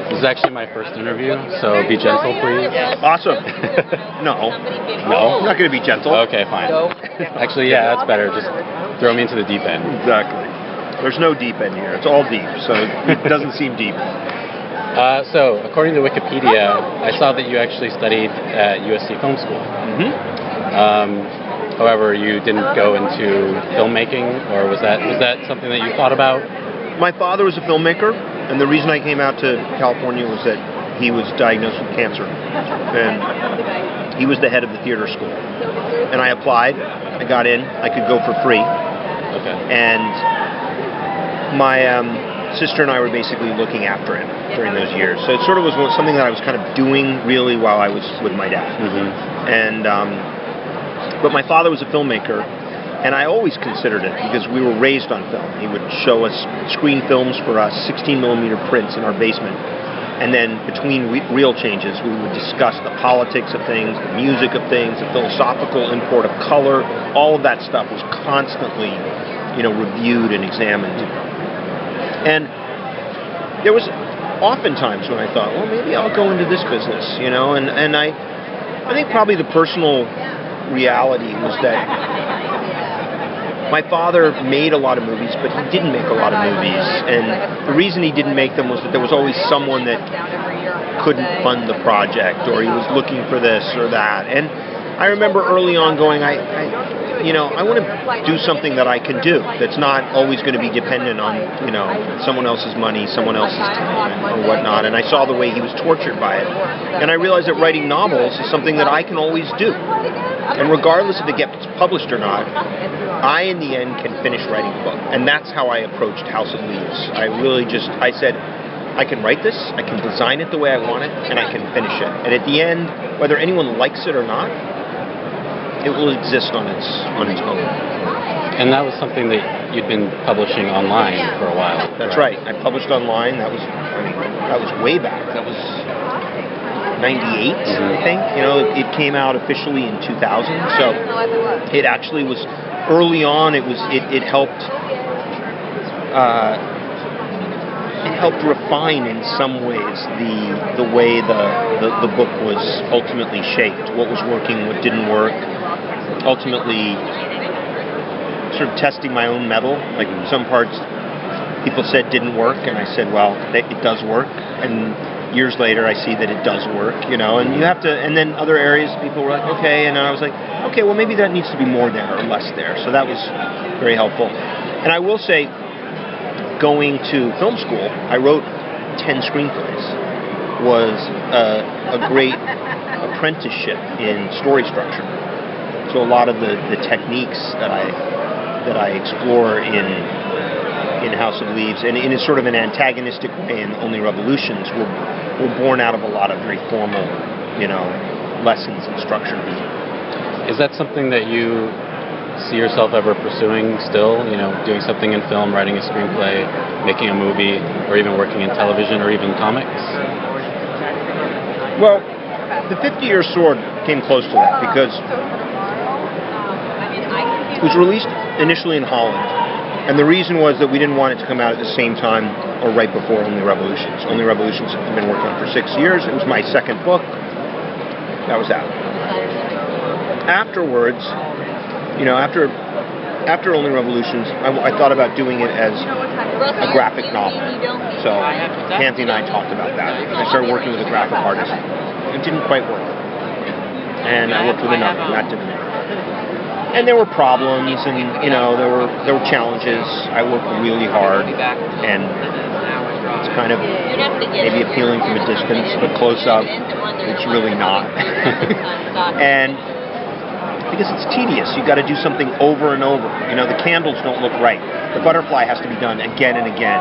This is actually my first interview, so be gentle, please. Awesome. No. No? I'm not going to be gentle. Okay, fine. Actually, yeah, that's better. Just throw me into the deep end. Exactly. There's no deep end here. It's all deep, so it doesn't seem deep. So, according to Wikipedia, I saw that you actually studied at USC Film School. However, you didn't go into filmmaking, or was that something that you thought about? My father was a filmmaker, and the reason I came out to California was that he was diagnosed with cancer, and he was the head of the theater school. And I applied, I got in, I could go for free. Okay. And my sister and I were basically looking after him during those years. So it sort of was something that I was kind of doing really while I was with my dad. And but my father was a filmmaker, and I always considered it because we were raised on film. He would show us screen films for us, 16mm prints in our basement. And then between reel changes, we would discuss the politics of things, the music of things, the philosophical import of color. All of that stuff was constantly, reviewed and examined. And there was oftentimes when I thought, well, maybe I'll go into this business, And I think probably the personal reality was that my father made a lot of movies, but he didn't make a lot of movies. And the reason he didn't make them was that there was always someone that couldn't fund the project, or he was looking for this or that. And I remember early on going, I want to do something that I can do that's not always going to be dependent on, someone else's money, someone else's time, or whatnot. And I saw the way he was tortured by it. And I realized that writing novels is something that I can always do. And regardless if it gets published or not, I, in the end, can finish writing a book. And that's how I approached House of Leaves. I said, I can write this, I can design it the way I want it, and I can finish it. And at the end, whether anyone likes it or not, it will exist on its own. And that was something that you'd been publishing online for a while. That's right. I published online. That was way back. That was 98, I think. It came out officially in 2000. So it actually was early on. It helped. It helped refine in some ways the way the book was ultimately shaped. What was working, what didn't work. Ultimately, sort of testing my own mettle. Like some parts, people said didn't work, and I said, well, it does work. And years later, I see that it does work. And you have to. And then other areas, people were like, okay, and I was like, okay, well, maybe that needs to be more there or less there. So that was very helpful. And I will say, going to film school, I wrote 10 screenplays. Was a great apprenticeship in story structure. So a lot of the techniques that I explore in House of Leaves, and in a sort of an antagonistic way in Only Revolutions, were born out of a lot of very formal, lessons and structures. Is that something that you see yourself ever pursuing still? Doing something in film, writing a screenplay, making a movie, or even working in television or even comics? Well, The 50-Year Sword came close to that because it was released initially in Holland, and the reason was that we didn't want it to come out at the same time or right before Only Revolutions. Only Revolutions I've been working on for 6 years. It was my second book. That was out. Afterwards, after Only Revolutions, I thought about doing it as a graphic novel. So Anthony and I talked about that. I started working with a graphic artist. It didn't quite work. And I worked with another, and that didn't work. And there were problems, and there were challenges. I worked really hard, and it's kind of maybe appealing from a distance, but close up, it's really not. And because it's tedious, you got to do something over and over. The candles don't look right. The butterfly has to be done again and again.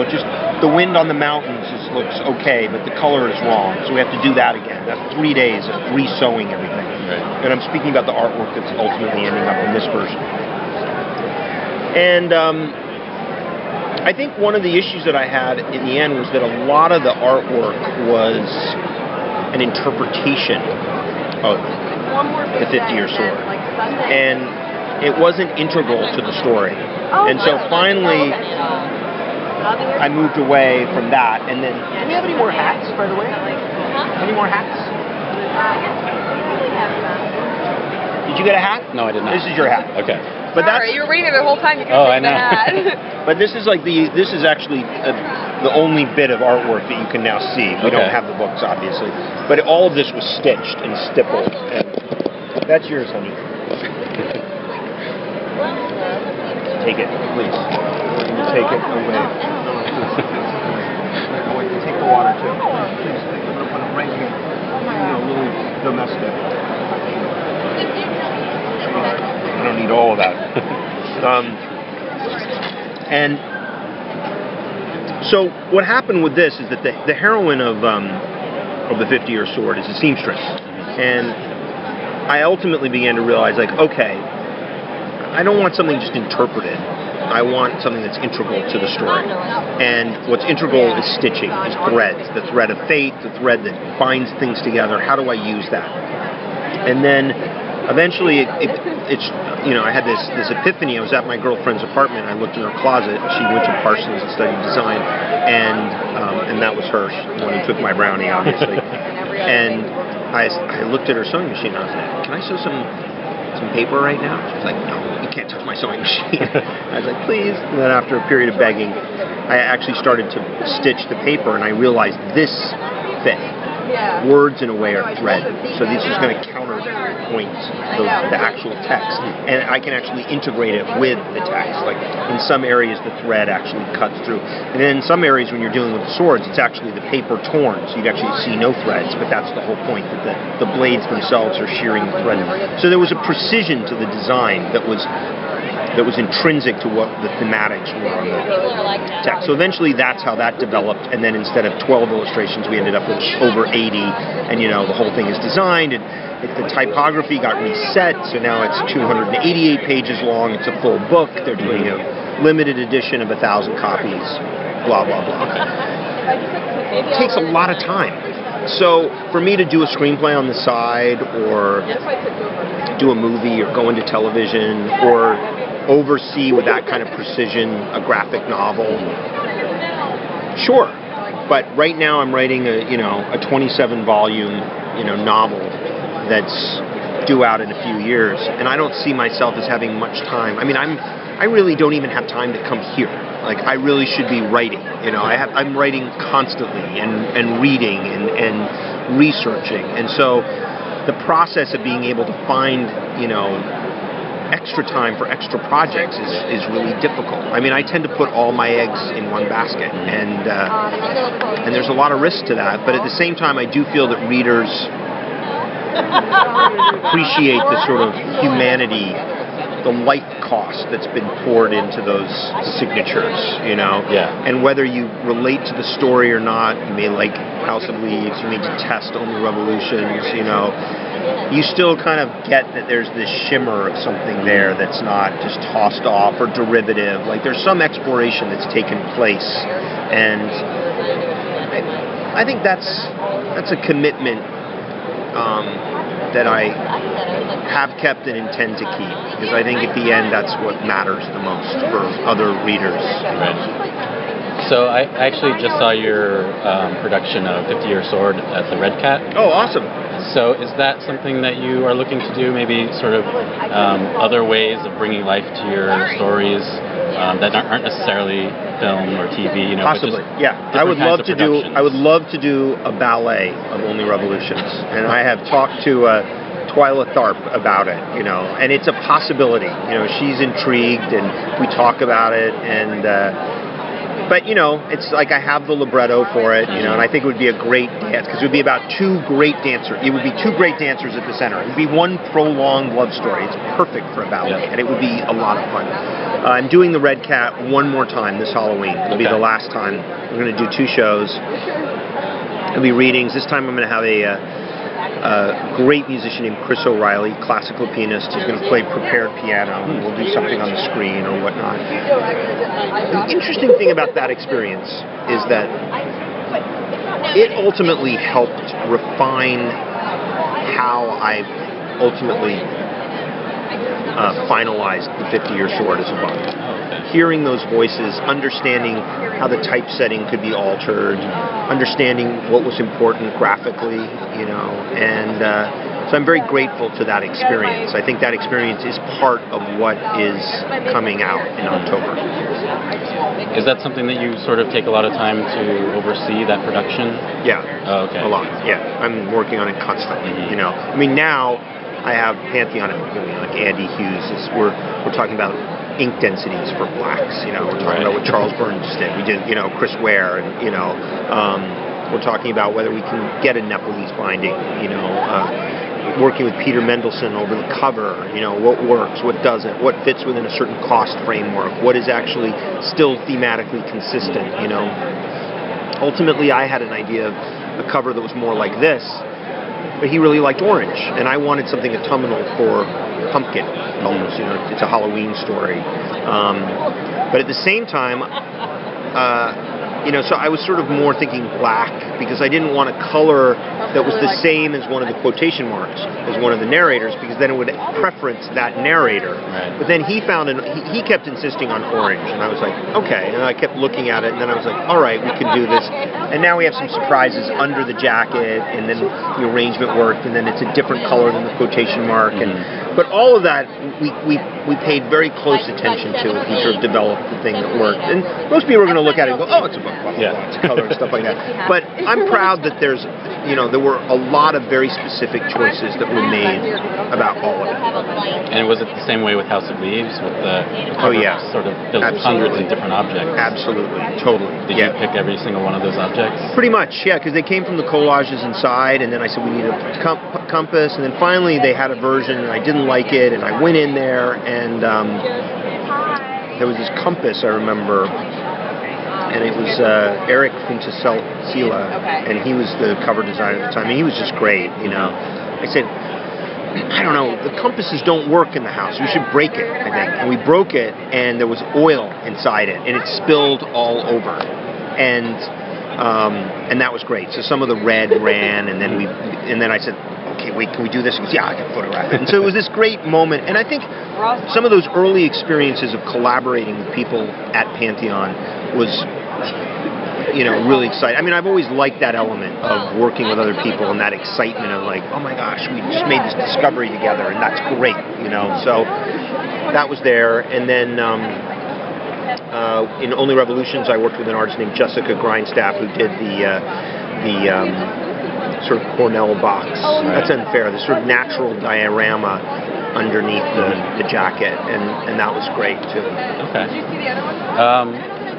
Just the wind on the mountains looks okay, but the color is wrong, so we have to do that again. That's 3 days of re-sewing everything. Right. And I'm speaking about the artwork that's ultimately ending up in this version. And I think one of the issues that I had in the end was that a lot of the artwork was an interpretation of the 50-Year Sword, and it wasn't integral to the story. And so finally, I moved away from that, and then, do we have any more hats, by the way? Any more hats? Did you get a hat? No, I did not. This is your hat. Okay. But that's, you were reading it the whole time. You Oh, I couldn't know. take the hat. but this is this is actually the only bit of artwork that you can now see. We don't Okay. have the books, obviously. But all of this was stitched and stippled. And that's yours, honey. Take it, please. Take it away. Take the water, too. Please, I'm going to put it right here. A little domestic. I don't need all of that. And so what happened with this is that the heroine of the 50-Year Sword is a seamstress, and I ultimately began to realize, like, okay, I don't want something just interpreted. I want something that's integral to the story. And what's integral is stitching, is threads, the thread of fate, the thread that binds things together. How do I use that? And then eventually, it's I had this epiphany. I was at my girlfriend's apartment. I looked in her closet. She went to Parsons and studied design, and that was her. The one who took my brownie, obviously. And I looked at her sewing machine. And I was like, "Can I sew some paper right now?" She was like, "No, you can't touch my sewing machine." I was like, "Please." And then after a period of begging, I actually started to stitch the paper, and I realized this fit. Words, in a way, are thread. So this is going to counterpoint the actual text. And I can actually integrate it with the text. Like, in some areas, the thread actually cuts through. And then in some areas, when you're dealing with the swords, it's actually the paper torn. So you'd actually see no threads. But that's the whole point, that the blades themselves are shearing the thread. So there was a precision to the design that was intrinsic to what the thematics were on the text. So eventually that's how that developed, and then instead of 12 illustrations, we ended up with over 80, and the whole thing is designed, and the typography got reset, so now it's 288 pages long, it's a full book, they're doing a limited edition of 1,000 copies, blah, blah, blah. It takes a lot of time. So for me to do a screenplay on the side, or do a movie, or go into television, or oversee with that kind of precision a graphic novel, sure. But right now I'm writing a 27 volume novel that's due out in a few years, and I don't see myself as having much time. I mean, I really don't even have time to come here. Like, I really should be writing. I'm writing constantly and reading and researching, and so the process of being able to find extra time for extra projects is really difficult. I mean, I tend to put all my eggs in one basket, and there's a lot of risk to that. But at the same time, I do feel that readers appreciate the sort of humanity, the life cost that's been poured into those signatures, Yeah. And whether you relate to the story or not, you may like House of Leaves, you may detest Only Revolutions, you still kind of get that there's this shimmer of something there that's not just tossed off or derivative. Like, there's some exploration that's taken place, and I think that's a commitment that I have kept and intend to keep, because I think at the end that's what matters the most for other readers. Right. So I actually just saw your production of 50-Year Sword at the Red Cat. Oh, awesome. So is that something that you are looking to do, maybe sort of other ways of bringing life to your stories that aren't necessarily film or TV? Possibly, yeah. I would love to do a ballet of Only Revolutions, and I have talked to Twyla Tharp about it, and it's a possibility. She's intrigued, and we talk about it, and but it's like I have the libretto for it, and I think it would be a great dance, because it would be about two great dancers. It would be two great dancers at the center. It would be one prolonged love story. It's perfect for a ballet, and it would be a lot of fun. I'm doing the Red Cat one more time this Halloween. It'll be the last time. We're going to do 2 shows. It'll be readings. This time I'm going to have a great musician named Chris O'Reilly, classical pianist. He's going to play prepared piano, and we'll do something on the screen or whatnot. The interesting thing about that experience is that it ultimately helped refine how I ultimately finalized the 50-year short as a book. Hearing those voices, understanding how the typesetting could be altered, understanding what was important graphically, and so I'm very grateful to that experience. I think that experience is part of what is coming out in October. Is that something that you sort of take a lot of time to oversee, that production? Yeah. Oh, okay. A lot. Yeah. I'm working on it constantly. I mean, now I have Pantheon helping me, like Andy Hughes. We're talking about ink densities for blacks. We're talking about what Charles Burns did. We did, Chris Ware, and we're talking about whether we can get a Nepalese binding. Working with Peter Mendelsohn over the cover, what works, what doesn't, what fits within a certain cost framework, what is actually still thematically consistent, Ultimately, I had an idea of a cover that was more like this, but he really liked orange, and I wanted something autumnal for pumpkin colors. It's a Halloween story. But at the same time, so I was sort of more thinking black, because I didn't want a color that was the same as one of the quotation marks, as one of the narrators, because then it would preference that narrator. Right. But then he found, he kept insisting on orange, and I was like, okay. And I kept looking at it, and then I was like, all right, we can do this. And now we have some surprises under the jacket, and then the arrangement worked, and then it's a different color than the quotation mark. But all of that, we paid very close attention to as we sort of developed the thing that worked. And most people are going to look at it and go, oh, it's a book, blah, blah, blah, it's a color and stuff like that. But I'm proud that there were a lot of very specific choices that were made about all of it. And was it the same way with House of Leaves, with the cover sort of filled with hundreds of different objects? Absolutely, totally. Did you pick every single one of those objects? Pretty much, yeah, because they came from the collages inside, and then I said we need a compass, and then finally they had a version, and I didn't like it, and I went in there, and there was this compass, I remember, and it was Eric Funtesilla, and he was the cover designer at the time, and he was just great, I said, I don't know, the compasses don't work in the house, we should break it, I think. And we broke it, and there was oil inside it, and it spilled all over. And that was great. So some of the red ran, and then I said, okay, wait, can we do this? He goes, yeah, I can photograph it. And so it was this great moment, and I think some of those early experiences of collaborating with people at Pantheon was really exciting. I mean, I've always liked that element of working with other people and that excitement of like, oh my gosh, we just made this discovery together, and that's great, So that was there, and then in Only Revolutions, I worked with an artist named Jessica Grindstaff, who did the sort of Cornell box. That's unfair. The sort of natural diorama underneath the jacket, and that was great too. Okay.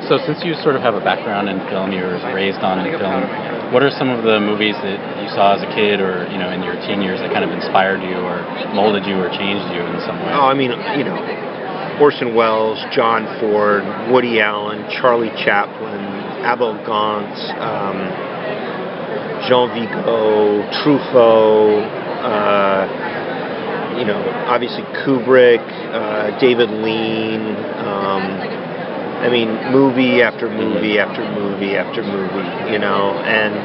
So since you sort of have a background in film, you were raised on film, what are some of the movies that you saw as a kid or, in your teen years that kind of inspired you or molded you or changed you in some way? Oh, I mean, Orson Welles, John Ford, Woody Allen, Charlie Chaplin, Abel Gance, Jean Vigo, Truffaut, obviously Kubrick, David Lean, I mean, movie after movie after movie after movie, and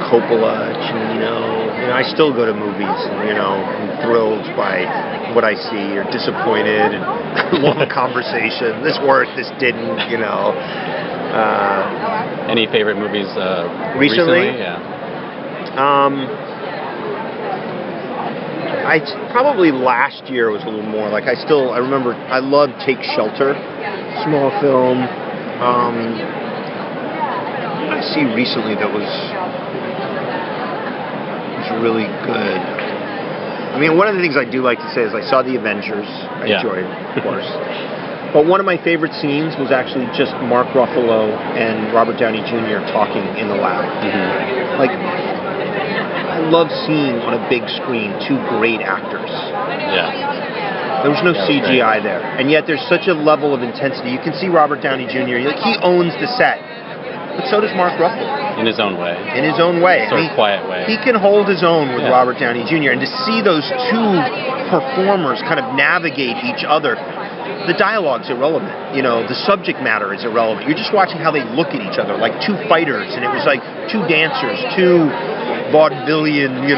Coppola, Cimino. I still go to movies, I'm thrilled by what I see, or disappointed, and long conversation. This worked, this didn't, Any favorite movies recently? Yeah. Probably last year was a little more like I remember I loved Take Shelter, small film. I see recently that was really good. I mean, one of the things I do like to say is I saw The Avengers. I enjoyed it, of course. But one of my favorite scenes was actually just Mark Ruffalo and Robert Downey Jr. talking in the lab. Like, I love seeing on a big screen two great actors. Yeah. There was no CGI there, and yet there's such a level of intensity. You can see Robert Downey Jr. He owns the set, but so does Mark Ruffalo. In his own way. In his own way. Sort of quiet way. He can hold his own with Robert Downey Jr. And to see those two performers kind of navigate each other, the dialogue's irrelevant. The subject matter is irrelevant. You're just watching how they look at each other, like two fighters, and it was like two dancers, two vaudevillian,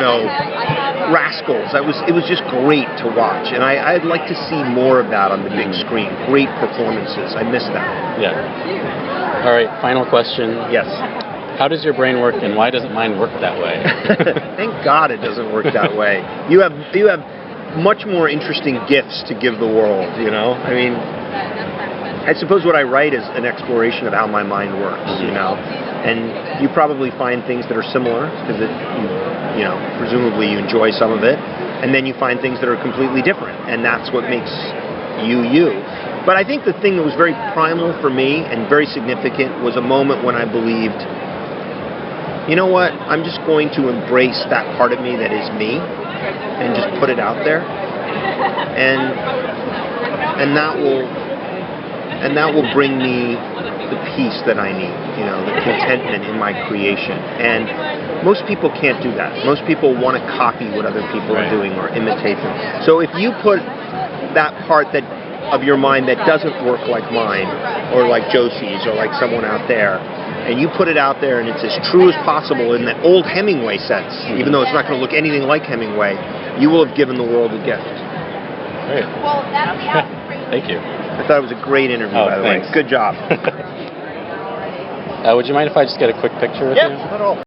Rascals. It was just great to watch, and I'd like to see more of that on the big screen. Great performances. I miss that. Yeah. All right, final question. Yes. How does your brain work, and why doesn't mine work that way? Thank God it doesn't work that way. You have much more interesting gifts to give the world, you know? I mean, I suppose what I write is an exploration of how my mind works, you know? And you probably find things that are similar, because you know, presumably you enjoy some of it, and then you find things that are completely different, and that's what makes you, you. But I think the thing that was very primal for me and very significant was a moment when I believed, you know what, I'm just going to embrace that part of me that is me and just put it out there, and that will bring me the peace that I need, you know, the contentment in my creation. And most people can't do that. Most people want to copy what other people are doing or imitate them. So if you put that part of your mind that doesn't work like mine or like Josie's or like someone out there, and you put it out there and it's as true as possible in the old Hemingway sense, even though it's not going to look anything like Hemingway, you will have given the world a gift. Great. Thank you. I thought it was a great interview, by the way. Good job. Would you mind if I just get a quick picture with you? Yeah, not at all.